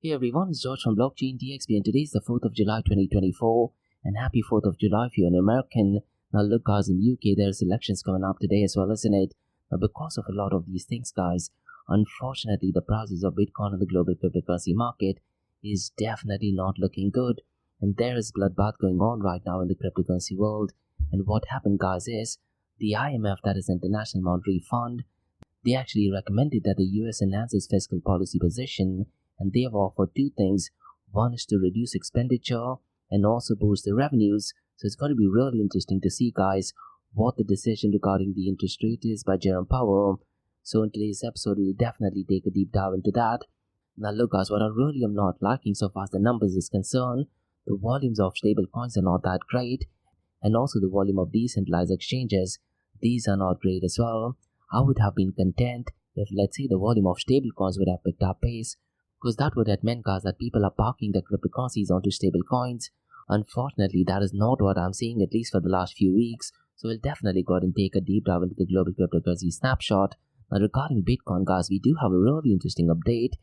Hey everyone, it's George from Blockchain DXB and today is the 4th of July 2024 and happy 4th of July if you're an American. Now look guys, in UK there's elections coming up today as well, isn't it? Now because of a lot of these things guys, unfortunately the prices of Bitcoin in the global cryptocurrency market is definitely not looking good, and there is bloodbath going on right now in the cryptocurrency world. And what happened guys is the IMF, that is International Monetary Fund, they actually recommended that the US enhances fiscal policy position, and they have offered two things. One is to reduce expenditure and also boost the revenues. So it's going to be really interesting to see guys what the decision regarding the interest rate is by Jerome Powell. So in today's episode we'll definitely take a deep dive into that. Now look guys, what I really am not liking so far as the numbers is concerned, the volumes of stable coins are not that great, and also the volume of decentralized exchanges, these are not great as well. I would have been content if, let's say, the volume of stable coins would have picked up pace, because that would have meant guys that people are parking their cryptocurrencies onto stable coins. Unfortunately, that is not what I'm seeing, at least for the last few weeks. So we'll definitely go ahead and take a deep dive into the global cryptocurrency snapshot. Now regarding Bitcoin guys, we do have a really interesting update,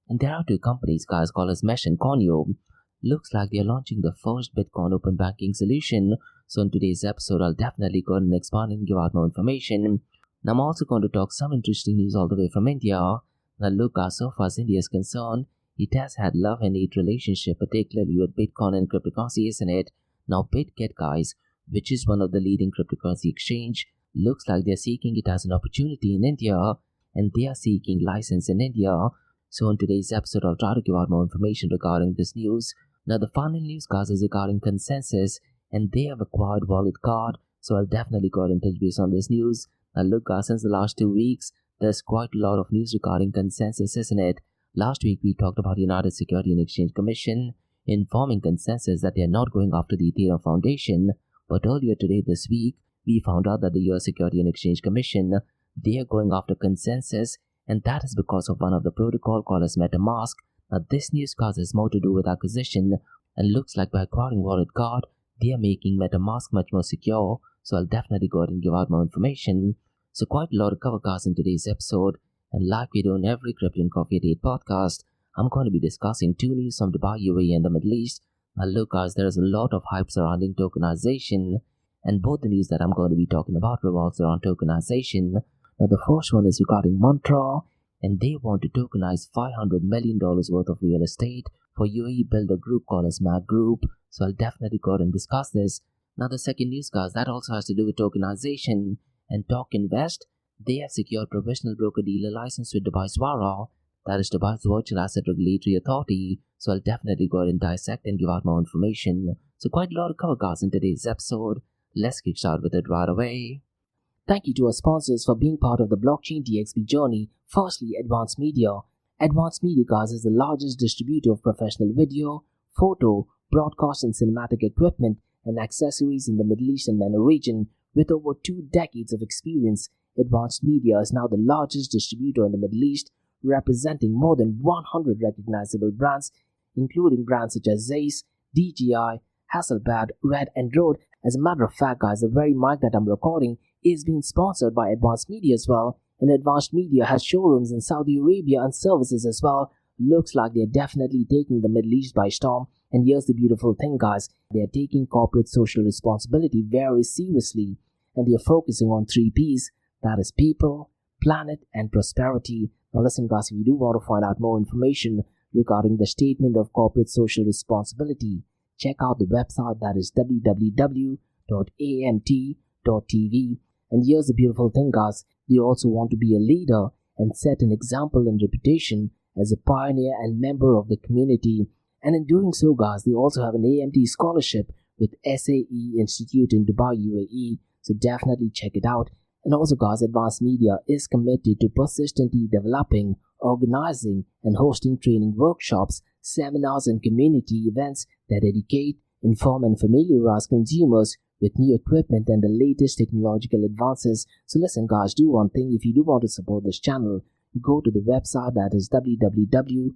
and there are two companies guys called as Mesh and Conyo. Looks like they're launching the first Bitcoin open banking solution. So in today's episode I'll definitely go ahead and expand and give out more information. Now I'm also going to talk some interesting news all the way from India. Now look guys, so far as India is concerned, it has had love and hate relationship, particularly with Bitcoin and cryptocurrency, isn't it? Now BitGet guys, which is one of the leading cryptocurrency exchange, looks like they're seeking it as an opportunity in India, and they are seeking license in India. So in today's episode I'll try to give out more information regarding this news. Now the final news guys is regarding Consensus, and they have acquired Wallet Card, so I'll definitely go ahead and touch base on this news. Now look guys, since the last 2 weeks there's quite a lot of news regarding Consensus, isn't it? Last week we talked about United Security and Exchange Commission informing Consensus that they are not going after the Ethereum Foundation, but earlier today this week we found out that the US Security and Exchange Commission, they are going after Consensus, and that is because of one of the protocol called as MetaMask. Now this news causes more to do with acquisition, and looks like by acquiring Wallet Card they are making MetaMask much more secure. So I'll definitely go ahead and give out more information. So quite a lot of cover guys in today's episode, and like we do in every Crypto and Coffee at 8 podcast, I'm going to be discussing two news from Dubai, UAE and the Middle East. Now look guys, there is a lot of hype surrounding tokenization, and both the news that I'm going to be talking about revolves around tokenization. Now the first one is regarding Mantra, and they want to tokenize $500 million worth of real estate for UAE builder group called as MAG Group. So I'll definitely go ahead and discuss this. Now the second news guys, that also has to do with tokenization, and Talk Invest, they have secured provisional broker-dealer license with Dubai's WARA, that is Dubai's Virtual Asset Regulatory Authority. So I'll definitely go ahead and dissect and give out more information. So quite a lot of cover guys in today's episode. Let's kick start with it right away. Thank you to our sponsors for being part of the Blockchain DXB journey. Firstly, Advanced Media. Advanced Media guys is the largest distributor of professional video, photo, broadcast and cinematic equipment and accessories in the Middle East and MENA region. With over 2 decades of experience, Advanced Media is now the largest distributor in the Middle East, representing more than 100 recognizable brands, including brands such as Zeiss, DJI, Hasselblad, Red and Rode. As a matter of fact guys, the very mic that I'm recording is being sponsored by Advanced Media as well, and Advanced Media has showrooms in Saudi Arabia and services as well. Looks like they're definitely taking the Middle East by storm. And here's the beautiful thing guys, they're taking corporate social responsibility very seriously, and they're focusing on 3 P's, that is people, planet and prosperity. Now listen guys, if you do want to find out more information regarding the statement of corporate social responsibility, check out the website, that is www.amt.tv. And here's the beautiful thing guys, they also want to be a leader and set an example and reputation as a pioneer and member of the community. And in doing so guys, they also have an AMT scholarship with SAE Institute in Dubai, UAE. So definitely check it out. And also guys, Advanced Media is committed to persistently developing, organizing and hosting training workshops, seminars and community events that educate, inform and familiarize consumers with new equipment and the latest technological advances. So listen guys, do one thing. If you do want to support this channel, go to the website, that is www.amt.tv,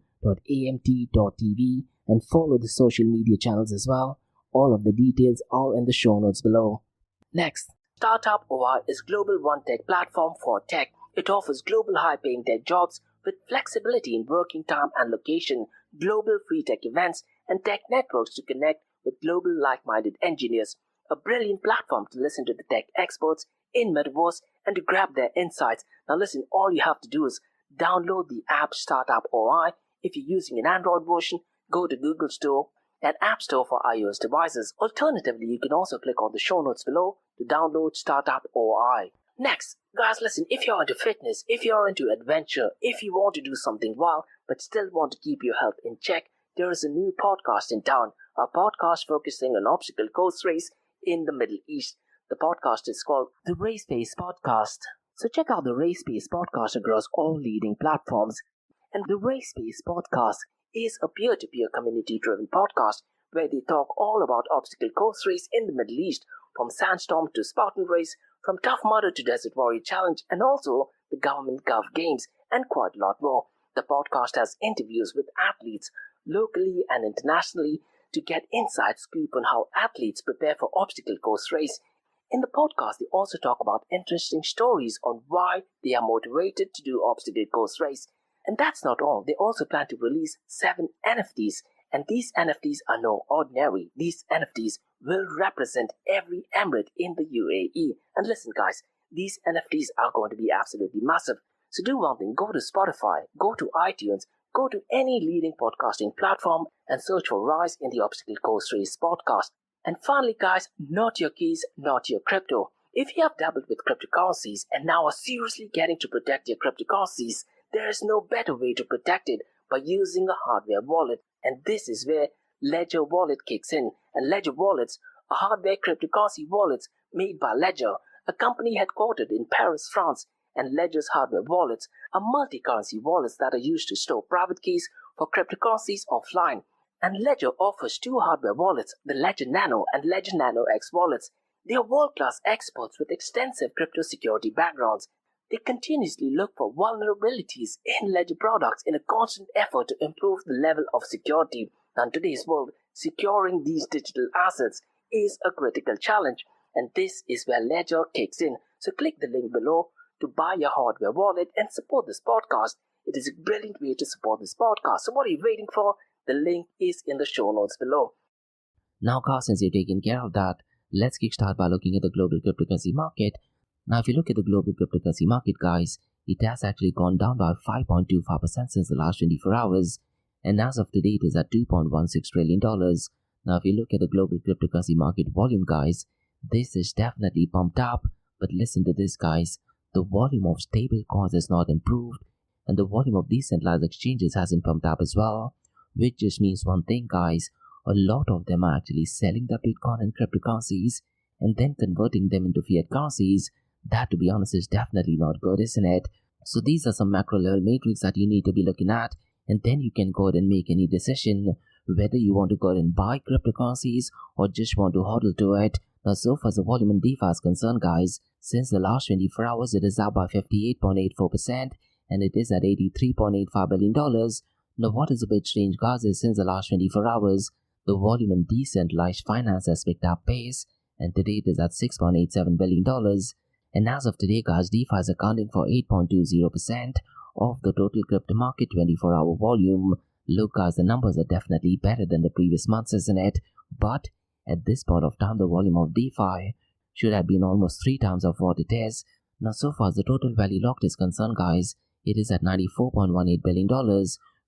and follow the social media channels as well. All of the details are in the show notes below. Next, Startup OI is global one-tech platform for tech. It offers global high-paying tech jobs with flexibility in working time and location. global free tech events, and tech networks to connect with global like-minded engineers. A brilliant platform to listen to the tech experts in Metaverse and to grab their insights. Now listen, all you have to do is download the app Startup OI. If you're using an Android version, go to Google Store and App Store for iOS devices. Alternatively, you can also click on the show notes below to download Startup OI. Next, guys, listen, if you're into fitness, if you're into adventure, if you want to do something wild but still want to keep your health in check, there is a new podcast in town, a podcast focusing on obstacle course race in the Middle East. The podcast is called the Race Pace Podcast. So check out the Race Pace Podcast across all leading platforms. And the Race Pace Podcast is a peer-to-peer community-driven podcast where they talk all about obstacle course race in the Middle East, from Sandstorm to Spartan Race, from Tough Mudder to Desert Warrior Challenge, and also the Government Gov Games, and quite a lot more. The podcast has interviews with athletes locally and internationally to get inside scoop on how athletes prepare for obstacle course race. In the podcast, they also talk about interesting stories on why they are motivated to do obstacle course race. And that's not all. They also plan to release 7 NFTs. And these NFTs are no ordinary. These NFTs will represent every emirate in the UAE. And listen, guys, these NFTs are going to be absolutely massive. So do one thing, go to Spotify, go to iTunes, go to any leading podcasting platform and search for Rise in the Obstacle Course Race podcast. And finally, guys, not your keys, not your crypto. If you have dabbled with cryptocurrencies and now are seriously getting to protect your cryptocurrencies, there is no better way to protect it by using a hardware wallet. And this is where Ledger Wallet kicks in. And Ledger Wallets are hardware cryptocurrency wallets made by Ledger, a company headquartered in Paris, France. And Ledger's hardware wallets are multi-currency wallets that are used to store private keys for cryptocurrencies offline. And Ledger offers 2 hardware wallets, the Ledger Nano and Ledger Nano X wallets. They are world-class experts with extensive crypto security backgrounds. They continuously look for vulnerabilities in Ledger products in a constant effort to improve the level of security. Now, in today's world, securing these digital assets is a critical challenge, and this is where Ledger kicks in. So click the link below to buy your hardware wallet and support this podcast. It is a brilliant way to support this podcast. So what are you waiting for? The link is in the show notes below. Now, guys, since you've taken care of that, let's kickstart by looking at the global cryptocurrency market. Now, if you look at the global cryptocurrency market, guys, it has actually gone down by 5.25% since the last 24 hours. And as of today, it is at $2.16 trillion. Now, if you look at the global cryptocurrency market volume, guys, this is definitely pumped up. But listen to this, guys. The volume of stable coins has not improved. And the volume of decentralized exchanges hasn't pumped up as well. Which just means one thing, guys. A lot of them are actually selling the Bitcoin and cryptocurrencies and then converting them into fiat currencies. That, to be honest, is definitely not good, isn't it? So these are some macro level metrics that you need to be looking at, and then you can go ahead and make any decision whether you want to go ahead and buy cryptocurrencies or just want to hodl to it. Now, so far as the volume in DeFi is concerned, guys, since the last 24 hours, it is up by 58.84%, and it is at $83.85 billion. Now, what is a bit strange, guys, is since the last 24 hours, the volume in decentralized finance has picked up pace, and today it is at $6.87 billion. And as of today, guys, DeFi is accounting for 8.20% of the total crypto market 24-hour volume. Look, guys, the numbers are definitely better than the previous months, isn't it? But at this point of time, the volume of DeFi should have been almost 3 times of what it is. Now, so far as the total value locked is concerned, guys, it is at $94.18 billion,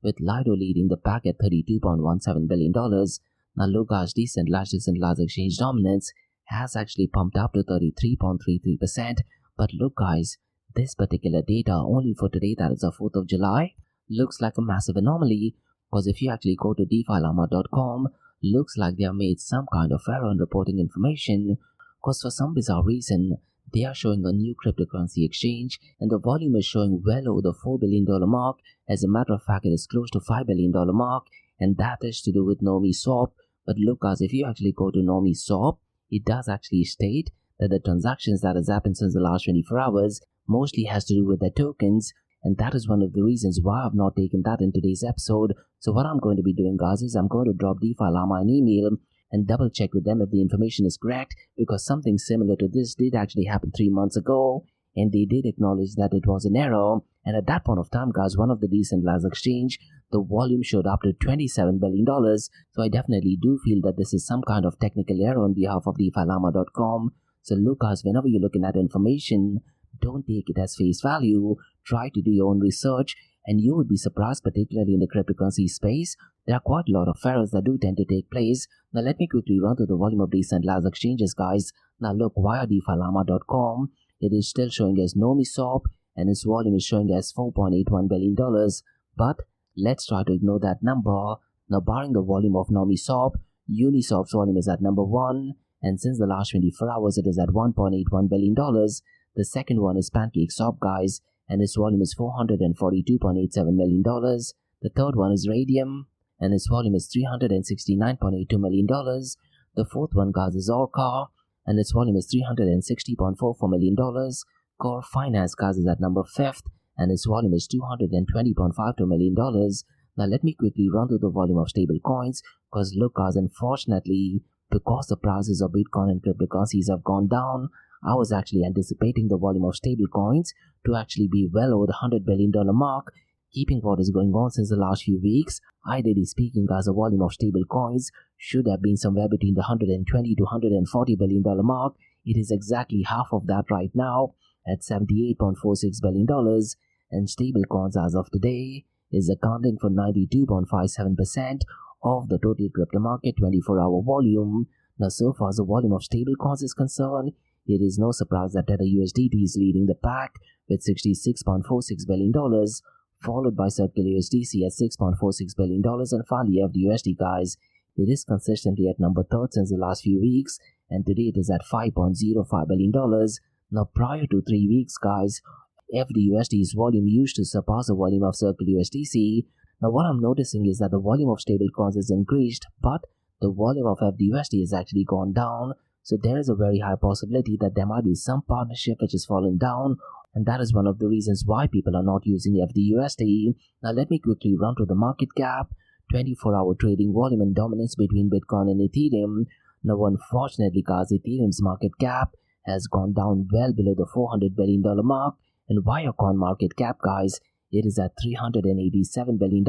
with Lido leading the pack at $32.17 billion. Now, look, guys, decentralized exchange dominance has actually pumped up to 33.33%. But look, guys, this particular data only for today, that is the 4th of July, looks like a massive anomaly, because if you actually go to DeFiLama.com, looks like they have made some kind of error in reporting information, because for some bizarre reason, they are showing a new cryptocurrency exchange and the volume is showing well over the $4 billion mark. As a matter of fact, it is close to $5 billion mark, and that is to do with Nomi Swap. But look, guys, if you actually go to Nomi Swap, it does actually state that the transactions that has happened since the last 24 hours mostly has to do with their tokens, and that is one of the reasons why I've not taken that in today's episode. So what I'm going to be doing, guys, is I'm going to drop DeFi Llama an email and double check with them if the information is correct, because something similar to this did actually happen 3 months ago, and they did acknowledge that it was an error. And at that point of time, guys, one of the decentralized exchange, the volume showed up to $27 billion. So I definitely do feel that this is some kind of technical error on behalf of DeFiLlama.com. So look, guys, whenever you're looking at information, don't take it as face value. Try to do your own research, and you would be surprised, particularly in the cryptocurrency space. There are quite a lot of errors that do tend to take place. Now let me quickly run through the volume of decentralized exchanges, guys. Now look, via DeFiLlama.com, it is still showing as NomiSwap, and its volume is showing as $4.81 billion. But let's try to ignore that number. Now barring the volume of NomiSwap, Uniswap's volume is at number 1, and since the last 24 hours it is at $1.81 billion. The second one is PancakeSwap, guys, and its volume is $442.87 million. The third one is Radium, and its volume is $369.82 million. The fourth one, guys, is Orca, and its volume is $360.44 million. Core Finance, guys, is at number 5th, and its volume is $220.52 million. Now let me quickly run through the volume of stable coins, because look, guys, unfortunately, because the prices of Bitcoin and cryptocurrencies have gone down, I was actually anticipating the volume of stable coins to actually be well over the $100 billion mark. Keeping what is going on since the last few weeks, ideally speaking, guys, the volume of stable coins should have been somewhere between the $120 to $140 billion mark. It is exactly half of that right now at $78.46 billion, and stable coins as of today is accounting for 92.57% of the total crypto market 24-hour volume. Now, so far as the volume of stable coins is concerned, it is no surprise that Tether USDT is leading the pack with $66.46 billion, followed by Circle USDC at $6.46 billion, and finally FDUSD, guys. It is consistently at number 3rd since the last few weeks, and today it is at $5.05 billion. Now, prior to 3 weeks, guys, FDUSD's volume used to surpass the volume of Circle USDC. Now, what I'm noticing is that the volume of stable coins is increased, but the volume of FDUSD has actually gone down. So there is a very high possibility that there might be some partnership which has fallen down, and that is one of the reasons why people are not using FDUSD. Now let me quickly run through the market cap, 24-hour trading volume and dominance between Bitcoin and Ethereum. Now unfortunately, guys, Ethereum's market cap has gone down well below the $400 billion mark, and Wirecoin market cap, guys, it is at $387 billion,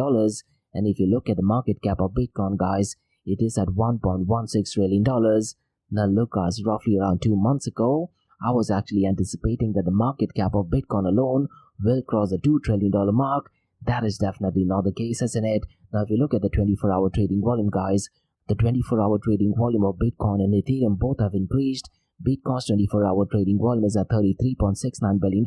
and if you look at the market cap of Bitcoin, guys, it is at $1.16 trillion. Now look, guys, roughly around 2 months ago, I was actually anticipating that the market cap of Bitcoin alone will cross the $2 trillion mark. That is definitely not the case, isn't it? Now if you look at the 24-hour trading volume, guys, the 24-hour trading volume of Bitcoin and Ethereum both have increased. Bitcoin's 24-hour trading volume is at $33.69 billion,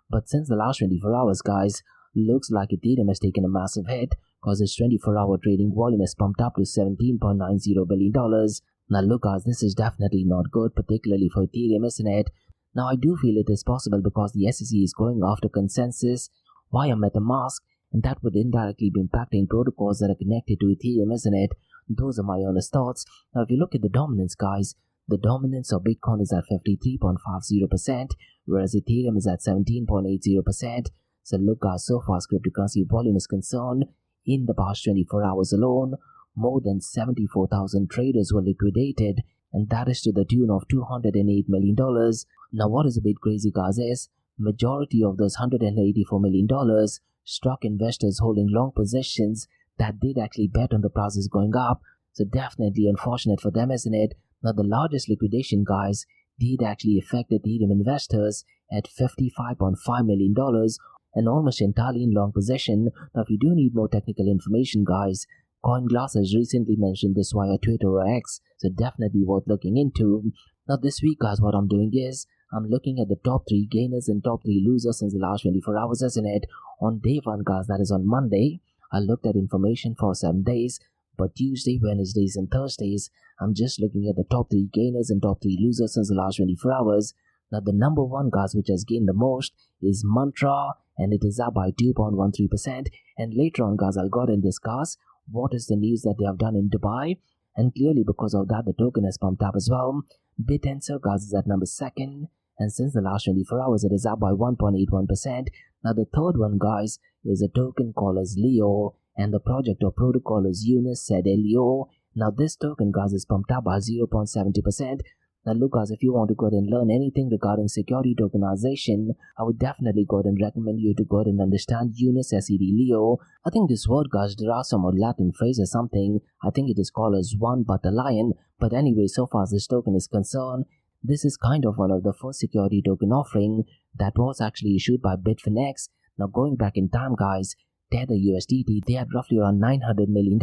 but since the last 24 hours, guys, looks like Ethereum has taken a massive hit because its 24-hour trading volume is pumped up to $17.90 billion. Now look, guys, this is definitely not good, particularly for Ethereum, isn't it? Now I do feel it is possible because the SEC is going after consensus via MetaMask, and that would indirectly be impacting protocols that are connected to Ethereum, isn't it? Those are my honest thoughts. Now if you look at the dominance, guys, the dominance of Bitcoin is at 53.50%, whereas Ethereum is at 17.80%. So look, guys, so far as cryptocurrency volume is concerned, in the past 24 hours alone, more than 74,000 traders were liquidated, and that is to the tune of $208 million. Now what is a bit crazy, guys, is majority of those $184 million struck investors holding long positions that did actually bet on the prices going up. So definitely unfortunate for them, isn't it? Now the largest liquidation, guys, did actually affect Ethereum investors at $55.5 million, and almost entirely in long position. Now if you do need more technical information, guys, CoinGlass has recently mentioned this via Twitter or X, so definitely worth looking into. Now this week, guys, what I'm doing is I'm looking at the top 3 gainers and top 3 losers since the last 24 hours, isn't it? On day 1, guys, that is on Monday, I looked at information for 7 days, but Tuesday, Wednesdays and Thursdays, I'm just looking at the top 3 gainers and top 3 losers since the last 24 hours. Now the number 1, guys, which has gained the most is Mantra, and it is up by 2.13%, and later on, guys, I'll go ahead and discuss what is the news that they have done in Dubai, and clearly because of that the token has pumped up as well. BitTensor, guys, is at number 2nd, and since the last 24 hours it is up by 1.81%. Now the third one, guys, is a token called as Leo, and the project or protocol is Eunice said LEO. Now this token, guys, is pumped up by 0.70%. Now look guys, if you want to go ahead and learn anything regarding security tokenization, I would definitely go ahead and recommend you to go ahead and understand Unus SED Leo. I think this word guys, there are some Latin phrase or something. I think it is called as one but a lion. But anyway, so far as this token is concerned, this is kind of one of the first security token offering that was actually issued by Bitfinex. Now going back in time guys, Tether USDT, they had roughly around $900 million,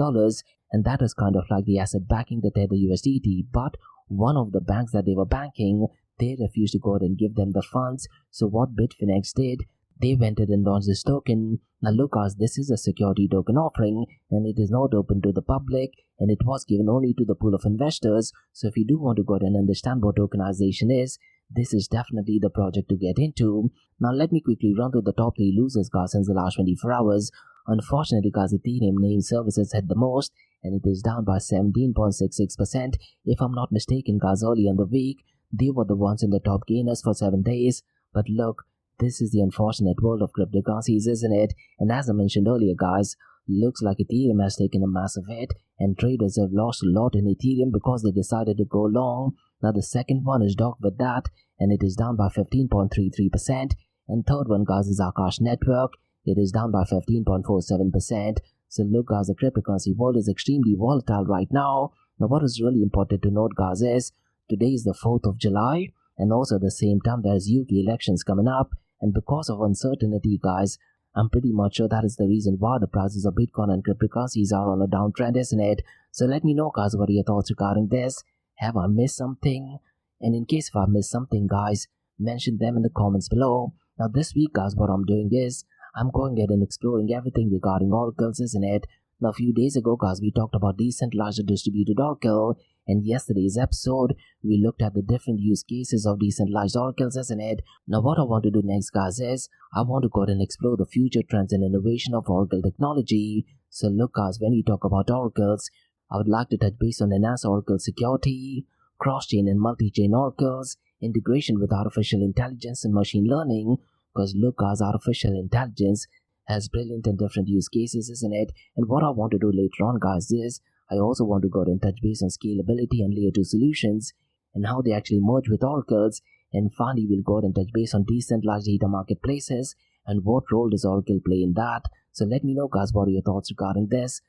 and that is kind of like the asset backing the Tether USDT. But one of the banks that they were banking, they refused to go ahead and give them the funds. So what Bitfinex did, they went ahead and launched this token. Now look guys, this is a security token offering and it is not open to the public and it was given only to the pool of investors. So if you do want to go ahead and understand what tokenization is, this is definitely the project to get into. Now let me quickly run through the top 3 losers guys since the last 24 hours. Unfortunately guys, Ethereum name services had the most and it is down by 17.66%. If I'm not mistaken guys, early in the week, they were the ones in the top gainers for 7 days. But look, this is the unfortunate world of cryptocurrencies, isn't it? And as I mentioned earlier guys, looks like Ethereum has taken a massive hit and traders have lost a lot in Ethereum because they decided to go long. Now the second one is Dog with that and it is down by 15.33%. And third one guys is Akash Network. It is down by 15.47%. So look guys, the cryptocurrency world is extremely volatile right now. Now what is really important to note guys is today is the 4th of July and also at the same time there's UK elections coming up, and because of uncertainty guys, I'm pretty much sure that is the reason why the prices of Bitcoin and cryptocurrencies are on a downtrend, isn't it? So let me know guys, what are your thoughts regarding this? Have I missed something? And in case if I missed something guys, mention them in the comments below. Now this week guys, what I'm doing is I'm going ahead and exploring everything regarding oracles, isn't it? Now a few days ago guys, we talked about decentralized distributed oracle, and yesterday's episode we looked at the different use cases of decentralized oracles, isn't it? Now what I want to do next guys is I want to go ahead and explore the future trends and innovation of oracle technology. So look guys, when we talk about oracles, I would like to touch base on enhanced oracle security, cross-chain and multi-chain oracles, integration with artificial intelligence and machine learning. Because look guys, artificial intelligence has brilliant and different use cases, isn't it? And what I want to do later on guys is I also want to go ahead and touch base on scalability and layer 2 solutions and how they actually merge with oracles. And finally we'll go ahead and touch base on decentralized data marketplaces and what role does Oracle play in that. So let me know guys, what are your thoughts regarding this?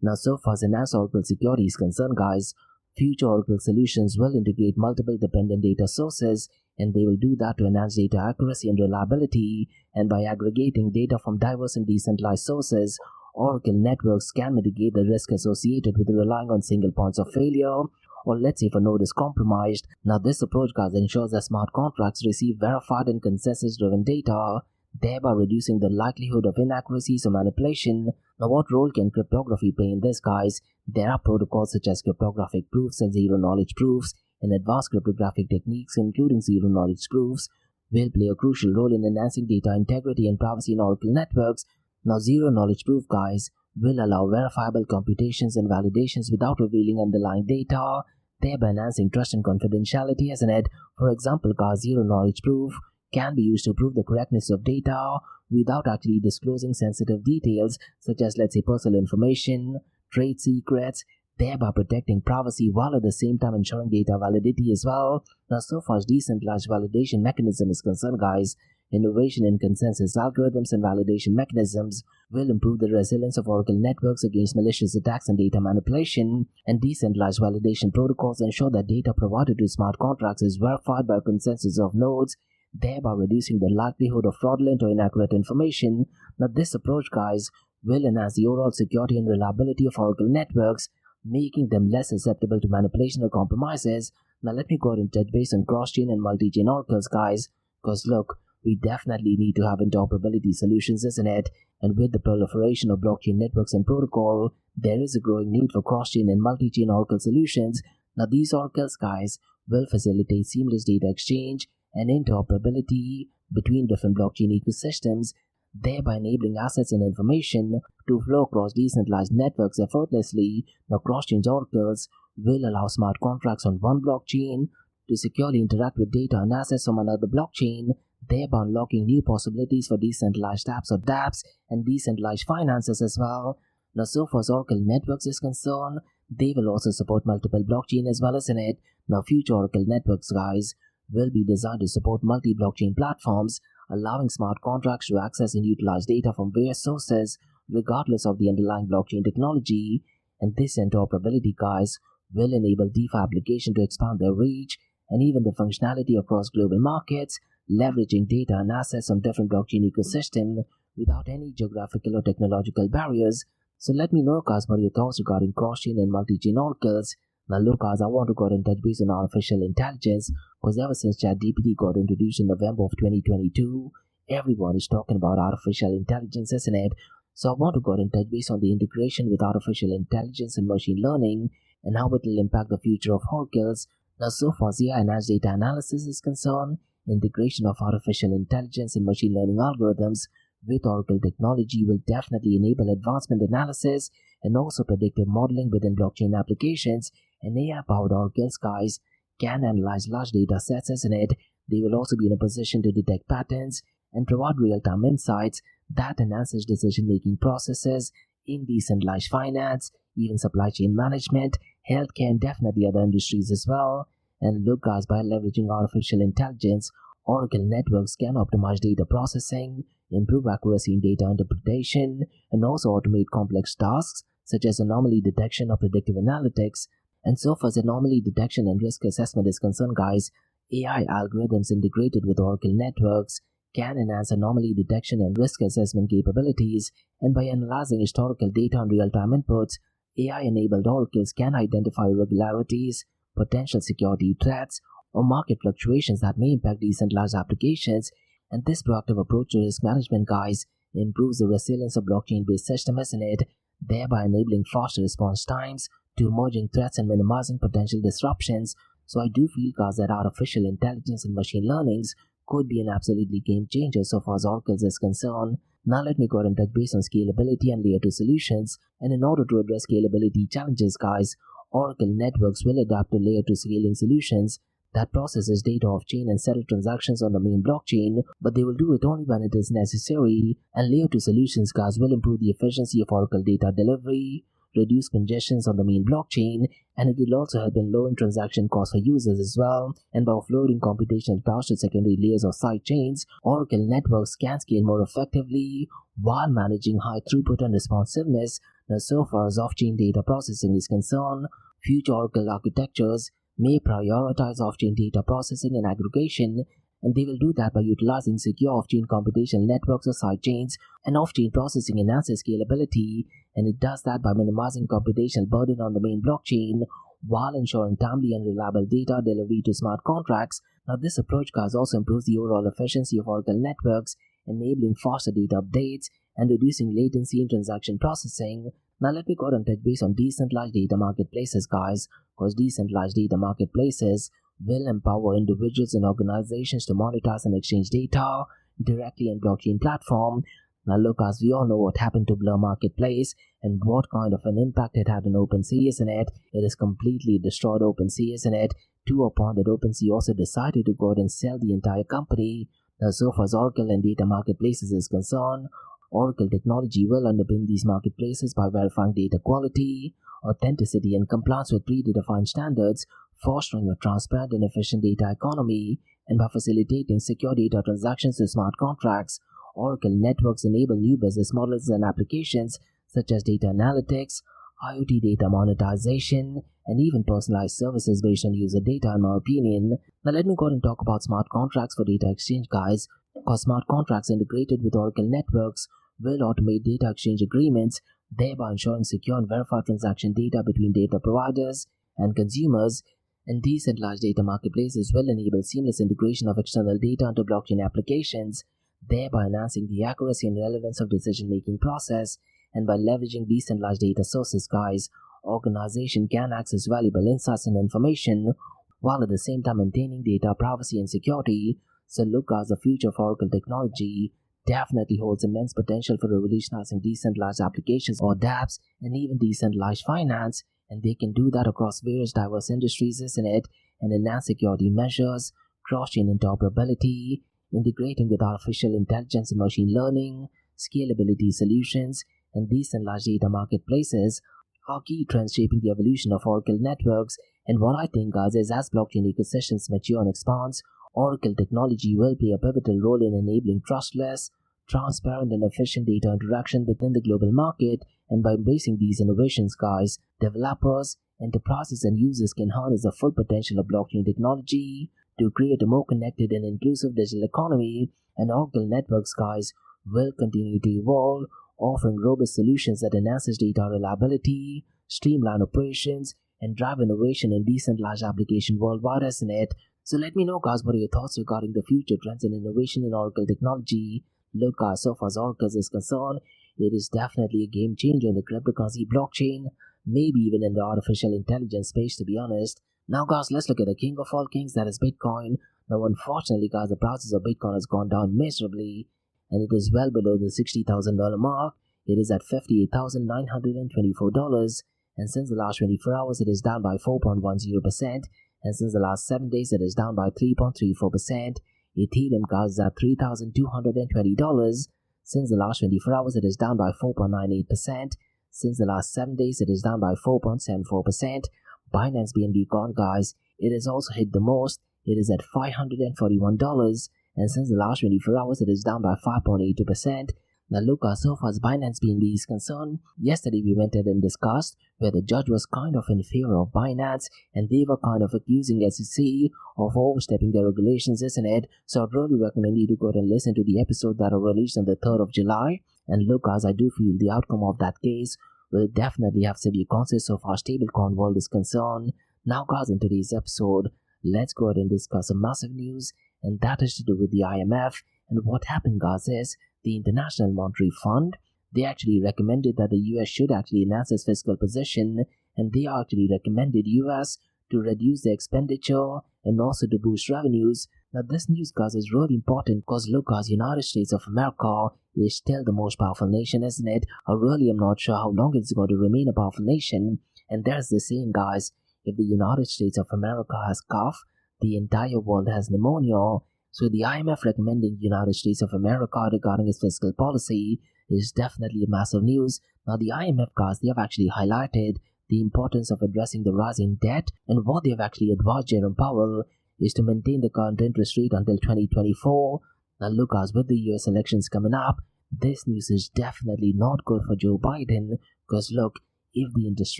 Now so far as enhanced Oracle security is concerned guys, future Oracle solutions will integrate multiple dependent data sources, and they will do that to enhance data accuracy and reliability. And by aggregating data from diverse and decentralized sources, Oracle networks can mitigate the risk associated with relying on single points of failure, or let's say if a node is compromised. Now this approach guys ensures that smart contracts receive verified and consensus driven data, thereby reducing the likelihood of inaccuracies or manipulation. Now what role can cryptography play in this guys? There are protocols such as cryptographic proofs and zero knowledge proofs, and advanced cryptographic techniques including zero knowledge proofs will play a crucial role in enhancing data integrity and privacy in Oracle networks. Now zero knowledge proof guys will allow verifiable computations and validations without revealing underlying data, thereby enhancing trust and confidentiality, isn't it? For example guys, zero knowledge proof can be used to prove the correctness of data without actually disclosing sensitive details such as let's say personal information, trade secrets, thereby protecting privacy while at the same time ensuring data validity as well. Now so far as decentralized validation mechanism is concerned guys, innovation in consensus algorithms and validation mechanisms will improve the resilience of Oracle networks against malicious attacks and data manipulation, and decentralized validation protocols ensure that data provided to smart contracts is verified by a consensus of nodes, thereby reducing the likelihood of fraudulent or inaccurate information. Now this approach guys will enhance the overall security and reliability of Oracle networks, making them less susceptible to manipulation or compromises. Now let me go ahead and touch base on cross-chain and multi-chain oracles guys, because look, we definitely need to have interoperability solutions, isn't it? And with the proliferation of blockchain networks and protocol, there is a growing need for cross-chain and multi-chain oracle solutions. Now these oracles guys will facilitate seamless data exchange and interoperability between different blockchain ecosystems, thereby enabling assets and information to flow across decentralized networks effortlessly. Now cross-chain oracles will allow smart contracts on one blockchain to securely interact with data and assets from another blockchain, thereby unlocking new possibilities for decentralized apps or dApps and decentralized finances as well. Now so far as Oracle networks is concerned, They will also support multiple blockchain as well as in it. Now future Oracle networks, guys, will be designed to support multi-blockchain platforms, allowing smart contracts to access and utilize data from various sources regardless of the underlying blockchain technology. And this interoperability, guys, will enable DeFi applications to expand their reach and even the functionality across global markets, leveraging data and assets from different blockchain ecosystem without any geographical or technological barriers. So let me know, guys, what your thoughts regarding cross-chain and multi-chain oracles. Now look, guys, I want to go and touch base on artificial intelligence, because ever since ChatGPT got introduced in November of 2022, everyone is talking about artificial intelligence, isn't it? So I want to go and touch base on the integration with artificial intelligence and machine learning and how it will impact the future of oracles. Now so far as AI-enhanced data analysis is concerned, integration of artificial intelligence and machine learning algorithms with Oracle technology will definitely enable advancement analysis and also predictive modeling within blockchain applications. And AI-powered oracles, guys, can analyze large data sets, isn't it? They will also be in a position to detect patterns and provide real-time insights that enhances decision-making processes in decentralized finance, even supply chain management, healthcare, and definitely other industries as well. And look, guys, by leveraging artificial intelligence, Oracle networks can optimize data processing, improve accuracy in data interpretation, and also automate complex tasks such as anomaly detection or predictive analytics. And so far as anomaly detection and risk assessment is concerned, guys, AI algorithms integrated with Oracle networks can enhance anomaly detection and risk assessment capabilities, and by analyzing historical data and real-time inputs, AI-enabled oracles can identify irregularities, potential security threats, or market fluctuations that may impact decentralized applications. And this proactive approach to risk management, guys, improves the resilience of blockchain-based systems, isn't it? Thereby enabling faster response times to emerging threats and minimizing potential disruptions. So I do feel, guys, that artificial intelligence and machine learnings could be an absolutely game changer so far as oracles is concerned. Now let me go ahead and touch base on scalability and layer 2 solutions. And in order to address scalability challenges, guys, Oracle networks will adapt to layer 2 scaling solutions that processes data off-chain and settle transactions on the main blockchain, but they will do it only when it is necessary. And layer 2 solutions, guys, will improve the efficiency of Oracle data delivery, reduce congestions on the main blockchain, and it will also help in lowering transaction costs for users as well. And by offloading computational tasks to secondary layers or side chains, Oracle networks can scale more effectively while managing high throughput and responsiveness. Now, so far as off-chain data processing is concerned, future Oracle architectures may prioritize off-chain data processing and aggregation, and they will do that by utilizing secure off-chain computational networks or sidechains. And off-chain processing enhances scalability, and it does that by minimizing computational burden on the main blockchain while ensuring timely and reliable data delivery to smart contracts. Now this approach, guys, also improves the overall efficiency of Oracle networks, enabling faster data updates and reducing latency in transaction processing. Now let me go ahead and touch base on decentralized data marketplaces, guys, because decentralized data marketplaces will empower individuals and organizations to monetize and exchange data directly on blockchain platform. Now look, as we all know what happened to Blur Marketplace and what kind of an impact it had on OpenSea, isn't it? It has completely destroyed OpenSea, isn't it? To a point that OpenSea also decided to go ahead and sell the entire company. Now so far as Oracle and data marketplaces is concerned, Oracle technology will underpin these marketplaces by verifying data quality, authenticity, and compliance with predefined standards, fostering a transparent and efficient data economy, and by facilitating secure data transactions to smart contracts. Oracle networks enable new business models and applications such as data analytics, IoT data monetization, and even personalized services based on user data, in my opinion. Now let me go ahead and talk about smart contracts for data exchange, guys, because smart contracts integrated with Oracle networks will automate data exchange agreements, thereby ensuring secure and verified transaction data between data providers and consumers. And decentralized data marketplaces will enable seamless integration of external data into blockchain applications, thereby enhancing the accuracy and relevance of decision-making process. And by leveraging decentralized data sources, guys, organizations can access valuable insights and information while at the same time maintaining data privacy and security. So look, guys, the future of Oracle technology definitely holds immense potential for revolutionizing decentralized applications or dApps and even decentralized finance, and they can do that across various diverse industries, isn't it? And enhance security measures, cross-chain interoperability, integrating with artificial intelligence and machine learning, scalability solutions, and decentralized data marketplaces are key trends shaping the evolution of Oracle networks. And what I think, guys, is as blockchain ecosystems mature and expands, Oracle technology will play a pivotal role in enabling trustless, transparent, and efficient data interaction within the global market. And by embracing these innovations, guys, developers, enterprises, and users can harness the full potential of blockchain technology to create a more connected and inclusive digital economy. And Oracle networks, guys, will continue to evolve, offering robust solutions that enhances data reliability, streamline operations, and drive innovation in decentralized application worldwide, isn't it? So let me know, guys, what are your thoughts regarding the future trends and innovation in Oracle technology. Look, guys, so far as Oracle is concerned, it is definitely a game changer in the cryptocurrency blockchain, maybe even in the artificial intelligence space, to be honest. Now, guys, let's look at the king of all kings, that is Bitcoin. Now, unfortunately, guys, the prices of Bitcoin has gone down miserably, and it is well below the $60,000 mark. It is at $58,924, and since the last 24 hours, it is down by 4.10%, and since the last 7 days, it is down by 3.34%. Ethereum, guys, is at $3,220. Since the last 24 hours, it is down by 4.98%. Since the last 7 days, it is down by 4.74%. Binance BNB Coin, guys, it has also hit the most. It is at $541. And since the last 24 hours, it is down by 5.82%. Now look, so far as Binance BNB is concerned, yesterday we went ahead and discussed where the judge was kind of in favor of Binance, and they were kind of accusing SEC of overstepping their regulations, isn't it? So I'd really recommend you to go and listen to the episode that are released on the 3rd of July. And look, guys, I do feel the outcome of that case will definitely have severe consequences so far as stablecoin world is concerned. Now, guys, in today's episode, let's go ahead and discuss some massive news, and that is to do with the IMF. And what happened, guys, is the International Monetary Fund, they actually recommended that the US should actually enhance its fiscal position, and they actually recommended US to reduce the expenditure and also to boost revenues. Now this news, guys, is really important because look, guys, United States of America is still the most powerful nation, isn't it? I really am not sure how long it's going to remain a powerful nation. And there's the saying, guys, if the United States of America has cough, the entire world has pneumonia. So the IMF recommending United States of America regarding its fiscal policy is definitely a massive news. Now the IMF, guys, they have actually highlighted the importance of addressing the rising debt, and what they have actually advised Jerome Powell is to maintain the current interest rate until 2024. Now look, guys, with the US elections coming up, this news is definitely not good for Joe Biden, because look, if the interest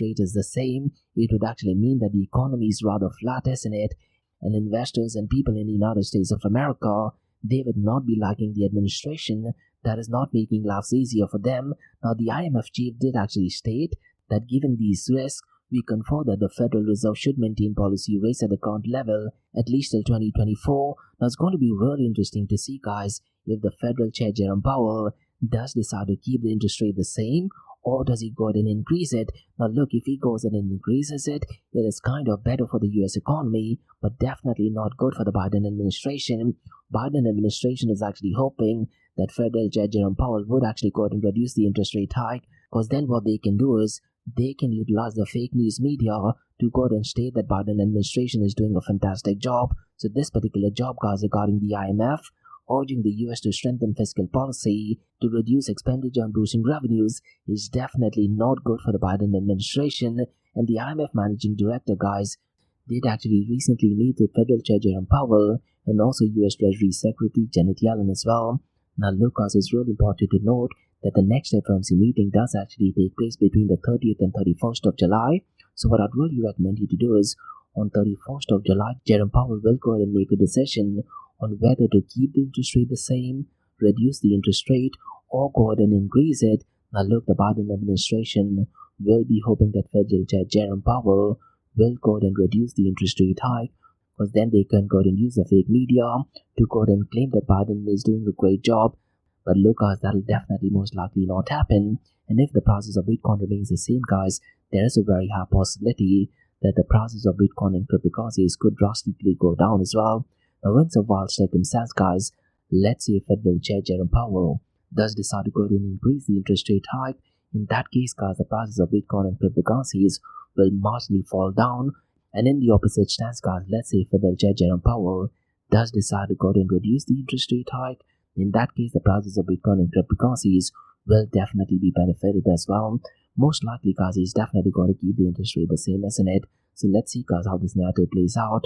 rate is the same, it would actually mean that the economy is rather flat, isn't it? And investors and people in the United States of America, they would not be liking the administration that is not making lives easier for them. Now, the IMF chief did actually state that given these risks, we confer that the Federal Reserve should maintain policy rates at the current level at least till 2024. Now, it's going to be really interesting to see, guys, if the Federal Chair Jerome Powell does decide to keep the interest rate the same, or does he go ahead and increase it? Now look, if he goes ahead and increases it, it is kind of better for the US economy, but definitely not good for the Biden administration. Biden administration is actually hoping that Federal Chair Jerome Powell would actually go ahead and reduce the interest rate hike, because then what they can do is they can utilize the fake news media to go ahead and state that Biden administration is doing a fantastic job. So this particular job, guys, regarding the IMF, urging the US to strengthen fiscal policy to reduce expenditure and boosting revenues is definitely not good for the Biden administration. And the IMF managing director, guys, did actually recently meet with Federal Chair Jerome Powell and also US Treasury Secretary Janet Yellen as well. Now look, guys, it's really important to note that the next FOMC meeting does actually take place between the 30th and 31st of July. So what I'd really recommend you to do is on 31st of July, Jerome Powell will go ahead and make a decision on whether to keep the interest rate the same, reduce the interest rate, or go ahead and increase it. Now look, the Biden administration will be hoping that Federal Chair Jerome Powell will go ahead and reduce the interest rate hike, because then they can go ahead and use the fake media to go ahead and claim that Biden is doing a great job. But look, guys, that'll definitely most likely not happen. And if the prices of Bitcoin remains the same, guys, there is a very high possibility that the prices of Bitcoin and cryptocurrencies could drastically go down as well. Now, in some wild circumstance, guys, let's say Federal Chair Jerome Powell does decide to go ahead and increase the interest rate hike. In that case, guys, the prices of Bitcoin and cryptocurrencies will marginally fall down. And in the opposite stance, guys, let's say Federal Chair Jerome Powell does decide to go ahead and reduce the interest rate hike. In that case, the prices of Bitcoin and cryptocurrencies will definitely be benefited as well. Most likely, guys, he's definitely going to keep the interest rate the same, isn't it? So let's see, guys, how this narrative plays out.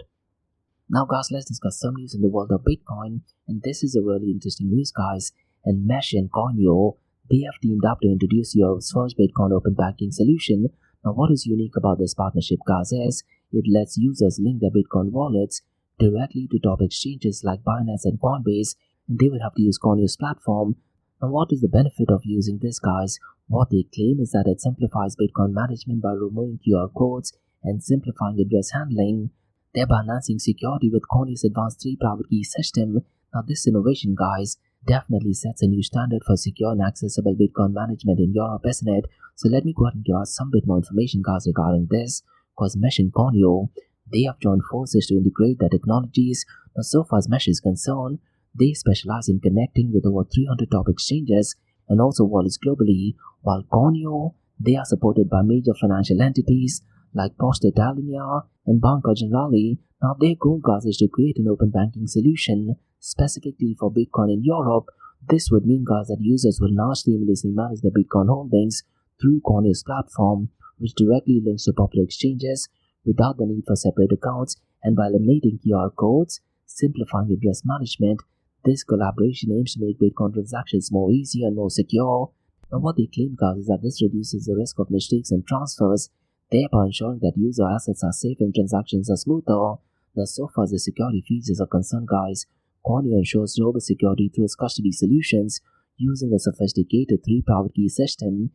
Now, guys, let's discuss some news in the world of Bitcoin, and this is a really interesting news, guys. And Mesh and Coinio, they have teamed up to introduce Europe's first Bitcoin open banking solution. Now, what is unique about this partnership, guys, is it lets users link their Bitcoin wallets directly to top exchanges like Binance and Coinbase, and they will have to use Coinio's platform. Now, what is the benefit of using this, guys? What they claim is that it simplifies Bitcoin management by removing QR codes and simplifying address handling, thereby enhancing security with Coinio's advanced 3 private key system. Now, this innovation, guys, definitely sets a new standard for secure and accessible Bitcoin management in Europe, isn't it? So let me go ahead and give us some bit more information, guys, regarding this, because Mesh and Coinio, they have joined forces to integrate their technologies. Now, so far as Mesh is concerned, they specialize in connecting with over 300 top exchanges and also wallets globally, while Coinio, they are supported by major financial entities like Poste Italiana and Banca Generali. Now, their goal, guys, is to create an open banking solution specifically for Bitcoin in Europe. This would mean, guys, that users will now seamlessly manage their Bitcoin holdings through Coinio's platform, which directly links to popular exchanges without the need for separate accounts, and by eliminating QR codes, simplifying address management. This collaboration aims to make Bitcoin transactions more easier and more secure. Now, what they claim, guys, is that this reduces the risk of mistakes and transfers, thereby ensuring that user assets are safe and transactions are smoother. Now, so far as the security features are concerned, guys, Coinio ensures robust security through its custody solutions using a sophisticated 3 private key system,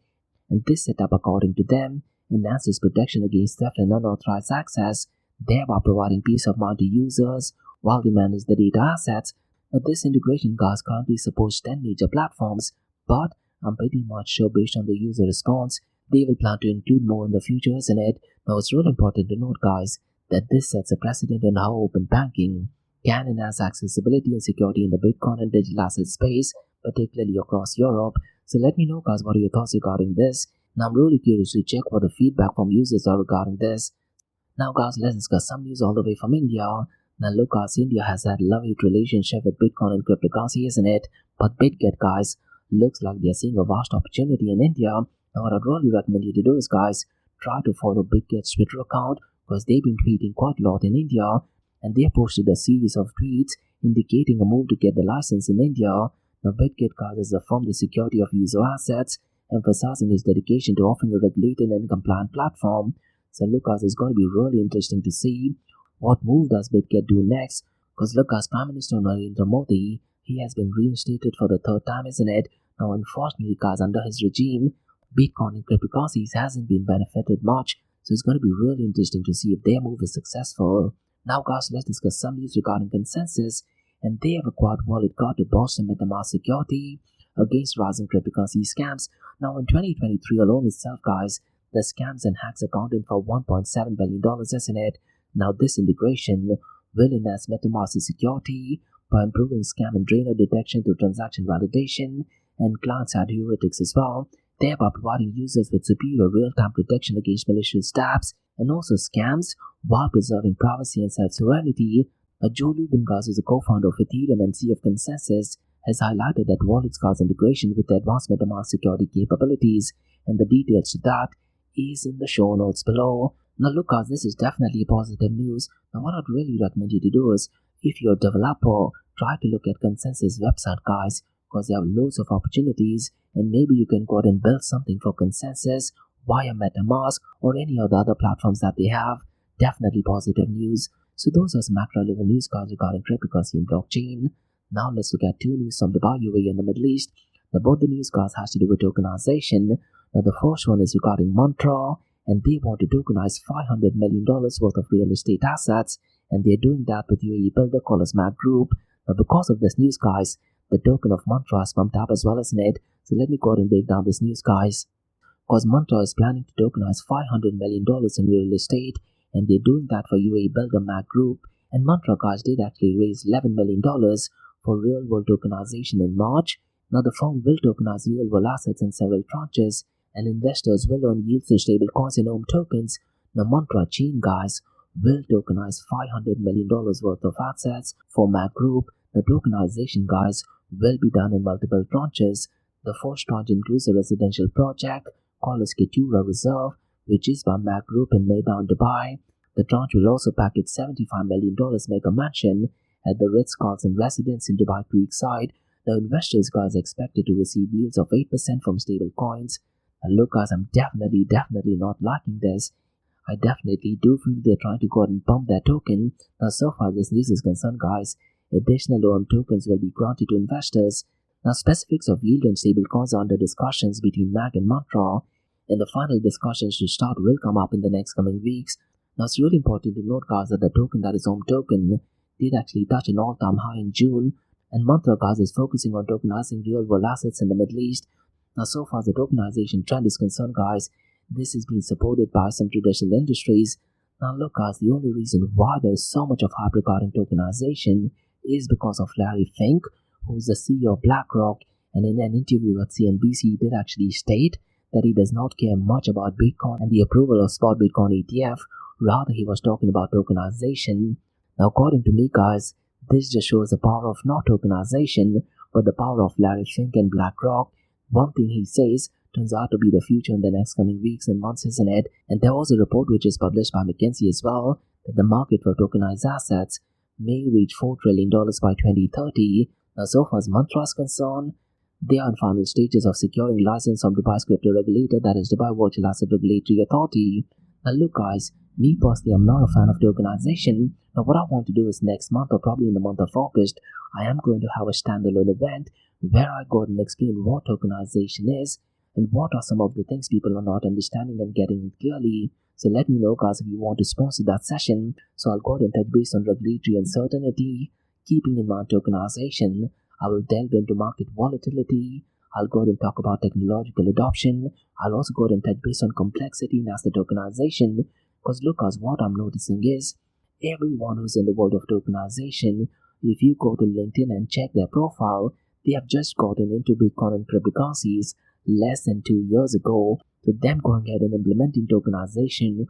and this setup, according to them, enhances protection against theft and unauthorized access, thereby providing peace of mind to users while they manage the data assets. Now, this integration, guys, currently supports 10 major platforms, but I'm pretty much sure based on the user response, they will plan to include more in the future, isn't it? Now, it's really important to note, guys, that this sets a precedent on how open banking can enhance accessibility and security in the Bitcoin and digital asset space, particularly across Europe. So let me know, guys, what are your thoughts regarding this? Now, I'm really curious to check what the feedback from users are regarding this. Now, guys, let's discuss some news all the way from India. Now, look, guys, India has had a love-hate relationship with Bitcoin and cryptocurrency, isn't it? But BitGet, guys, looks like they're seeing a vast opportunity in India. Now, what I'd really recommend you to do is, guys, try to follow BitGet's Twitter account, because they've been tweeting quite a lot in India, and they have posted a series of tweets indicating a move to get the license in India. Now, BitGet, guys, has affirmed the security of user assets, emphasizing its dedication to offering a regulated and compliant platform. So, look, guys, it's going to be really interesting to see what move does BitGet do next, because look, guys, Prime Minister Narendra Modi, he has been reinstated for the 3rd time, isn't it? Now, unfortunately, guys, under his regime, Bitcoin and cryptocurrencies hasn't been benefited much, so it's going to be really interesting to see if their move is successful. Now, guys, let's discuss some news regarding Consensus, and they have acquired Wallet Guard to bolster MetaMask security against rising cryptocurrency scams. Now, in 2023 alone itself, guys, the scams and hacks accounted for $1.7 billion, isn't it? Now, this integration will enhance MetaMask's security by improving scam and drainer detection through transaction validation and client-side heuristics as well, thereby providing users with superior real-time protection against malicious tabs and also scams while preserving privacy and self-sovereignty. Joe Lubin, guys, who's a co-founder of Ethereum and CEO of Consensus, has highlighted that Wallet Guard's integration with the advanced MetaMask security capabilities, and the details to that is in the show notes below. Now, look, guys, this is definitely positive news. Now, what I'd really recommend you to do is, if you're a developer, try to look at Consensus website, guys, because they have loads of opportunities, and maybe you can go ahead and build something for Consensus via MetaMask or any of the other platforms that they have. Definitely positive news. So those are some macro level news, guys, regarding cryptocurrency and blockchain. Now let's look at 2 news from the UAE and the Middle East. Now, both the news, guys, has to do with tokenization. Now, the first one is regarding Mantra, and they want to tokenize $500 million worth of real estate assets, and they're doing that with UAE builder called Mac Group. Now, because of this news, guys, the token of Mantra has pumped up as well, isn't it? So let me go ahead and break down this news, guys. Because Mantra is planning to tokenize $500 million in real estate, and they're doing that for UAE builder Mac Group. And Mantra, guys, did actually raise $11 million for real-world tokenization in March. Now, the firm will tokenize real-world assets in several tranches, and investors will earn yields through stable coins and Ohm tokens. Now, Mantra chain, guys, will tokenize $500 million worth of assets for Mac Group. The tokenization, guys, will be done in multiple tranches. The first tranche includes a residential project called as Ketura Reserve, which is by Mac Group in Meydan, Dubai. The tranche will also package $75 million mega mansion at the Ritz-Carlton residence in Dubai Creekside. The investors guys expected to receive yields of 8% from stable coins. And look guys, I'm definitely not liking this. I definitely do feel they're trying to go out and pump their token. Now so far this news is concerned guys, additional OM tokens will be granted to investors. Now specifics of yield and stable coins are under discussions between MAG and Mantra, and the final discussions to start will come up in the next coming weeks. Now it's really important to note guys that the token, that is OM token, did actually touch an all-time high in June, and Mantra guys is focusing on tokenizing real-world assets in the Middle East. Now so far as the tokenization trend is concerned guys, this has been supported by some traditional industries. Now look guys, the only reason why there is so much of hype regarding tokenization is because of Larry Fink, who's the CEO of BlackRock, and in an interview at CNBC he did actually state that he does not care much about Bitcoin and the approval of spot Bitcoin ETF. Rather he was talking about tokenization. Now according to me guys, this just shows the power of not tokenization but the power of Larry Fink and BlackRock. One thing he says turns out to be the future in the next coming weeks and months, isn't it? And there was a report which is published by McKinsey as well, that the market for tokenized assets may reach $4 trillion by 2030. Now so far as Mantra is concerned, they are in final stages of securing license from Dubai's crypto regulator, that is Dubai Virtual Asset Regulatory Authority. Now look guys, me personally, I'm not a fan of tokenization. Now what I want to do is next month or probably in the month of August, I am going to have a standalone event where I go and explain what tokenization is and what are some of the things people are not understanding and getting it clearly. So let me know guys if you want to sponsor that session. So I'll go ahead and touch base on regulatory uncertainty, keeping in mind tokenization. I will delve into market volatility. I'll go ahead and talk about technological adoption. I'll also go ahead and touch base on complexity in asset tokenization. Because look guys, what I'm noticing is everyone who's in the world of tokenization, if you go to LinkedIn and check their profile, they have just gotten into Bitcoin and cryptocurrencies less than 2 years ago. So them going ahead and implementing tokenization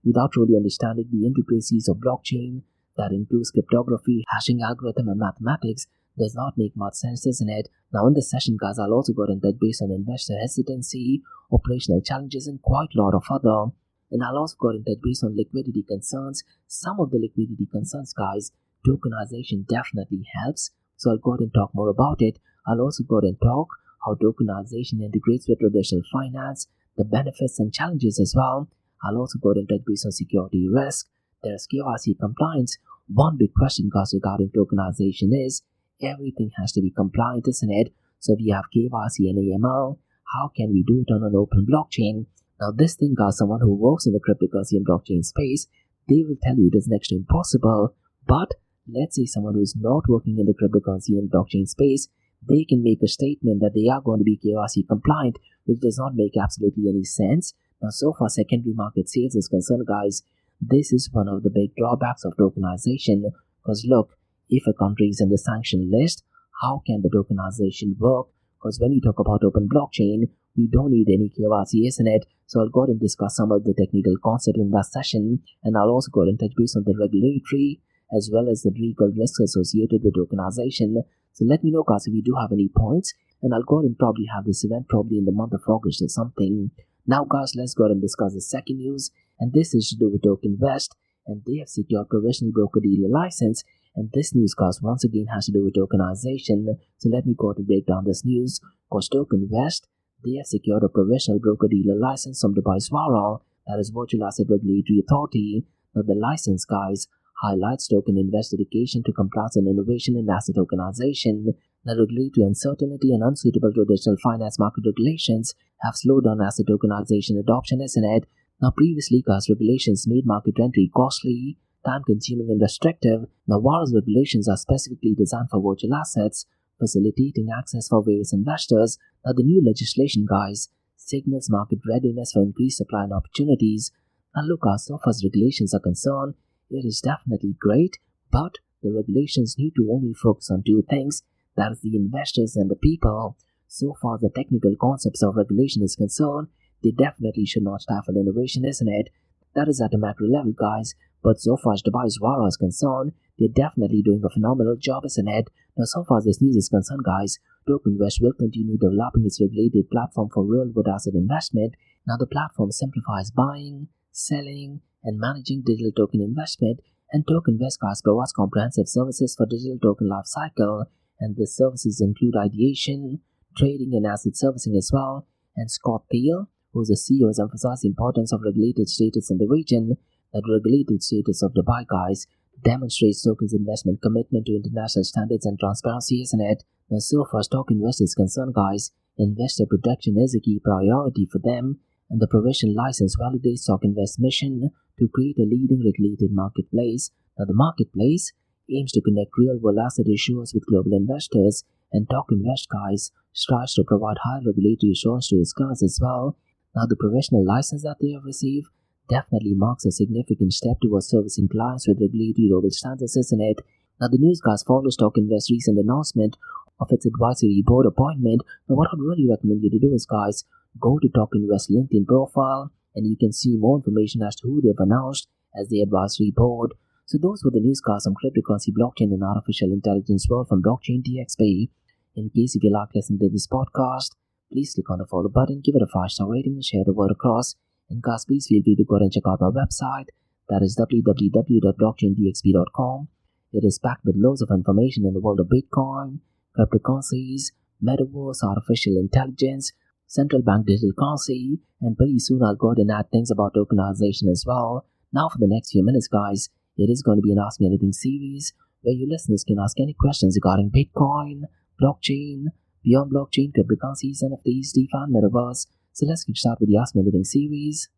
without really understanding the intricacies of blockchain that includes cryptography, hashing algorithm and mathematics does not make much sense, isn't it? Now in this session guys, I'll also go ahead and touch base on investor hesitancy, operational challenges and quite a lot of other. And I'll also go ahead and touch base on liquidity concerns. Some of the liquidity concerns guys, tokenization definitely helps. So I'll go ahead and talk more about it. I'll also go ahead and talk how tokenization integrates with traditional finance, the benefits and challenges as well. I'll also go ahead and touch base on security risk. There's KYC compliance. One big question guys regarding tokenization is everything has to be compliant, isn't it? So if you have KYC and AML, how can we do it on an open blockchain? Now this thing guys, someone who works in the cryptocurrency and blockchain space, they will tell you it is next to impossible. But let's say someone who's not working in the cryptocurrency and blockchain space, they can make a statement that they are going to be KYC compliant, which does not make absolutely any sense. Now so far secondary market sales is concerned guys, this is one of the big drawbacks of tokenization. Because look, if a country is in the sanction list, how can the tokenization work? Because when you talk about open blockchain, we don't need any KYC, isn't it? So I'll go ahead and discuss some of the technical concepts in that session, and I'll also go ahead and touch base on the regulatory as well as the legal risks associated with tokenization. So let me know guys if you do have any points, and I'll go ahead and probably have this event probably in the month of August or something. Now guys, let's go ahead and discuss the second news, and this is to do with TokenVest, and they have secured provisional broker-dealer license. And this news guys once again has to do with tokenization. So let me go ahead and break down this news. Because TokenVest, they have secured a provisional broker-dealer license from Dubai's VARA, that is Virtual Asset Regulatory Authority. Now the license guys highlights token investor dedication to compliance and innovation in asset tokenization. The regulatory uncertainty and unsuitable traditional finance market regulations have slowed down asset tokenization adoption, isn't it? Now previously guys, regulations made market entry costly, time-consuming and restrictive. Now VARA's regulations are specifically designed for virtual assets, facilitating access for various investors. Now the new legislation guys signals market readiness for increased supply and opportunities. Now look, as far as regulations are concerned, it is definitely great, but the regulations need to only focus on two things, that is the investors and the people. So far as the technical concepts of regulation is concerned, they definitely should not stifle innovation, isn't it? That is at a macro level guys, but so far as Dubai's VARA is concerned, they're definitely doing a phenomenal job, isn't it? Now so far as this news is concerned guys, TokenVest will continue developing its regulated platform for real-world asset investment Now the platform simplifies buying, selling, and managing digital token investment, and Token Westcast provides comprehensive services for digital token life cycle, and the services include ideation, trading, and asset servicing as well. And Scott Thiel, who is the CEO, has emphasized the importance of regulated status in the region. That regulated status of Dubai, guys, demonstrates tokens investment commitment to international standards and transparency, isn't it? Now, so far as token investors is concerned, guys, investor protection is a key priority for them, and the provisional license validates Token Invest's mission to create a leading regulated marketplace. Now, the marketplace aims to connect real-world asset issuers with global investors, and Token Invest, guys, strives to provide high regulatory assurance to its clients as well. Now, the provisional license that they have received definitely marks a significant step towards servicing clients with regulatory robust standards, isn't it? Now, the news, guys, follows Token Invest's recent announcement of its advisory board appointment. Now, what I'd really recommend you to do is, guys, go to Token Invest LinkedIn profile, and you can see more information as to who they've announced as the advisory board. So those were the newscasts on cryptocurrency, blockchain, and artificial intelligence world from Blockchain DXB. In case if you like listening to this podcast, please click on the follow button, give it a 5-star rating, and share the word across. And guys, please feel free to go and check out my website. That is www.blockchaindxb.com. It is packed with loads of information in the world of Bitcoin, cryptocurrencies, metaverse, artificial intelligence, central bank digital currency, and pretty soon I'll go ahead and add things about tokenization as well. Now for the next few minutes, guys, it is going to be an Ask Me Anything series where you listeners can ask any questions regarding Bitcoin, blockchain, beyond blockchain, cryptocurrencies, NFTs, DeFi, and metaverse. So let's get started with the Ask Me Anything series.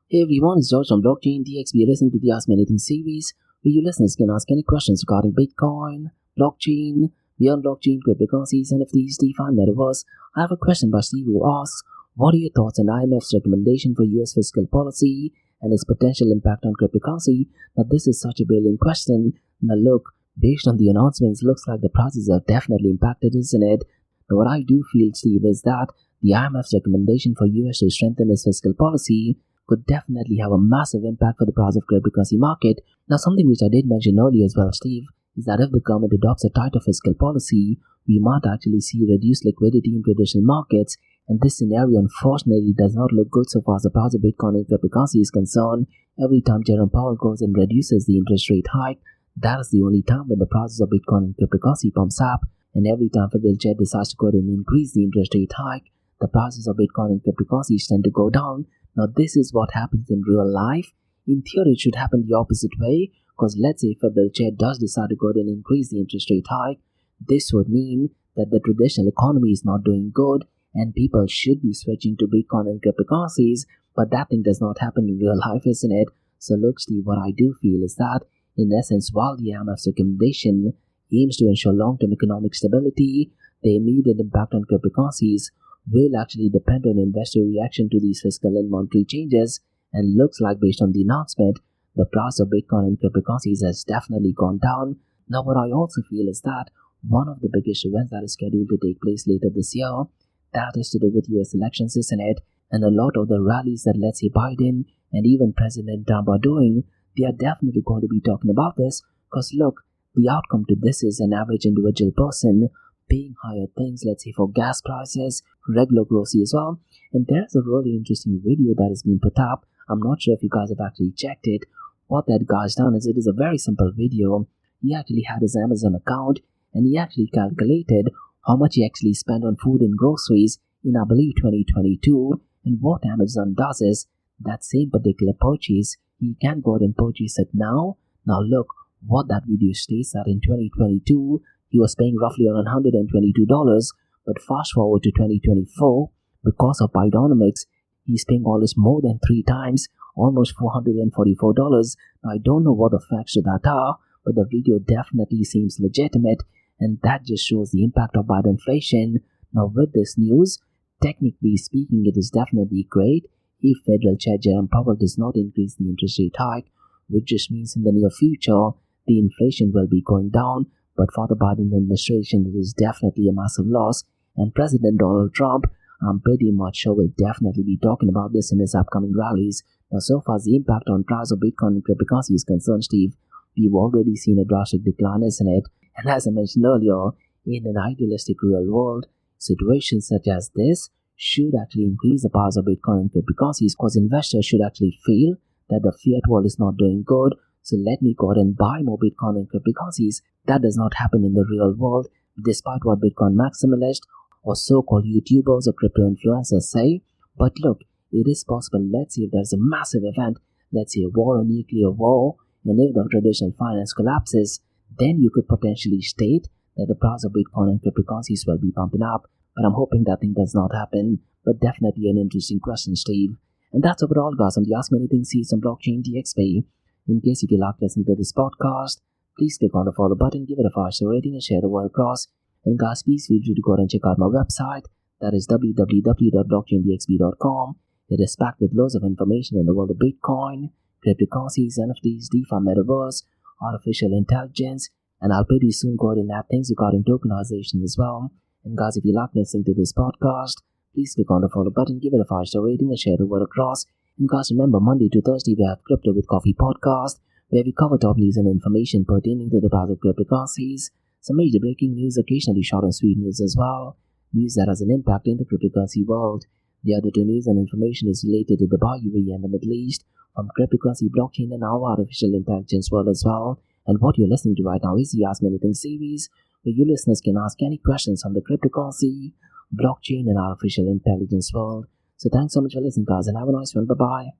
Hey everyone, it's George from Blockchain DXB. You're listening to the Ask Me Anything series where you listeners can ask any questions regarding Bitcoin, blockchain, beyond blockchain, cryptocurrencies, NFTs, DeFi, and metaverse. I have a question by Steve who asks, what are your thoughts on IMF's recommendation for US fiscal policy and its potential impact on cryptocurrency? Now this is such a brilliant question. Now look, based on the announcements, looks like the prices are definitely impacted, isn't it? Now what I do feel, Steve, is that the IMF's recommendation for US to strengthen its fiscal policy could definitely have a massive impact for the price of cryptocurrency market. Now something which I did mention earlier as well, Steve, is that if the government adopts a tighter fiscal policy, we might actually see reduced liquidity in traditional markets, and this scenario unfortunately does not look good so far as the price of Bitcoin and cryptocurrency is concerned. Every time Jerome Powell goes and reduces the interest rate hike, that is the only time when the prices of Bitcoin and cryptocurrency pumps up, and every time Federal Reserve decides to go ahead and increase the interest rate hike, the prices of Bitcoin and cryptocurrencies tend to go down. Now this is what happens in real life. In theory, it should happen the opposite way, because let's say Federal Reserve does decide to go ahead and increase the interest rate hike. This would mean that the traditional economy is not doing good and people should be switching to Bitcoin and cryptocurrencies, but that thing does not happen in real life, isn't it? So look, Steve, what I do feel is that, in essence, while the IMF's recommendation aims to ensure long-term economic stability, the immediate impact on cryptocurrencies will actually depend on investor reaction to these fiscal and monetary changes, and looks like based on the announcement, the price of Bitcoin and cryptocurrencies has definitely gone down. Now what I also feel is that one of the biggest events that is scheduled to take place later this year, that is to do with US elections, isn't it? And a lot of the rallies that let's say Biden and even President Trump are doing, they are definitely going to be talking about this, because look, the outcome to this is an average individual person paying higher things, let's say for gas prices, regular grocery as well. And there's a really interesting video that has been put up. I'm not sure if you guys have actually checked it. What that guy's done is, it is a very simple video. He actually had his Amazon account and he actually calculated how much he actually spent on food and groceries in, I believe, 2022. And what Amazon does is, that same particular purchase, he can go ahead and purchase it now. Now look, what that video states that in 2022, he was paying roughly around $122, but fast forward to 2024, because of Bidenomics, he's paying almost more than 3 times, almost $444. Now, I don't know what the facts to that are, but the video definitely seems legitimate, and that just shows the impact of Biden inflation. Now, with this news, technically speaking, it is definitely great if Federal Chair Jerome Powell does not increase the interest rate hike, which just means in the near future, the inflation will be going down. But for the Biden administration, it is definitely a massive loss. And President Donald Trump, I'm pretty much sure we'll definitely be talking about this in his upcoming rallies. Now, so far as the impact on price of Bitcoin and cryptocurrency is concerned, Steve, we've already seen a drastic decline, isn't it? And as I mentioned earlier, in an idealistic real world, situations such as this should actually increase the powers of Bitcoin and cryptocurrencies, because investors should actually feel that the fiat world is not doing good, so let me go ahead and buy more Bitcoin and cryptocurrencies. That does not happen in the real world, despite what Bitcoin maximalists or so-called YouTubers or crypto influencers say. But look, it is possible. Let's say if there's a massive event, let's say a war or nuclear war, and if the traditional finance collapses, then you could potentially state that the price of Bitcoin and cryptocurrencies will be pumping up. But I'm hoping that thing does not happen. But definitely an interesting question, Steve. And that's overall, guys, on the Ask Me Anything series on Blockchain DXB. In case you like listening to this podcast, please click on the follow button, give it a 5-star rating, and share the word across. And guys, please feel free to go ahead and check out my website. That is www.blockchaindxb.com. It is packed with loads of information in the world of Bitcoin, cryptocurrencies, NFTs, DeFi, Metaverse, artificial intelligence, and I'll pretty soon go ahead and add things regarding tokenization as well. And guys, if you like listening to this podcast, please click on the follow button, give it a 5-star rating, and share the word across. And guys, remember, Monday to Thursday we have Crypto with Coffee podcast, where we cover top news and information pertaining to the price of cryptocurrencies, some major breaking news, occasionally short and sweet news as well, news that has an impact in the cryptocurrency world. The other two news and information is related to the UAE and the Middle East, from cryptocurrency, blockchain, and our artificial intelligence world as well. And what you're listening to right now is the Ask Me Anything series, where you listeners can ask any questions on the cryptocurrency, blockchain, and artificial intelligence world. So thanks so much for listening, guys, and have a nice one. Bye-bye.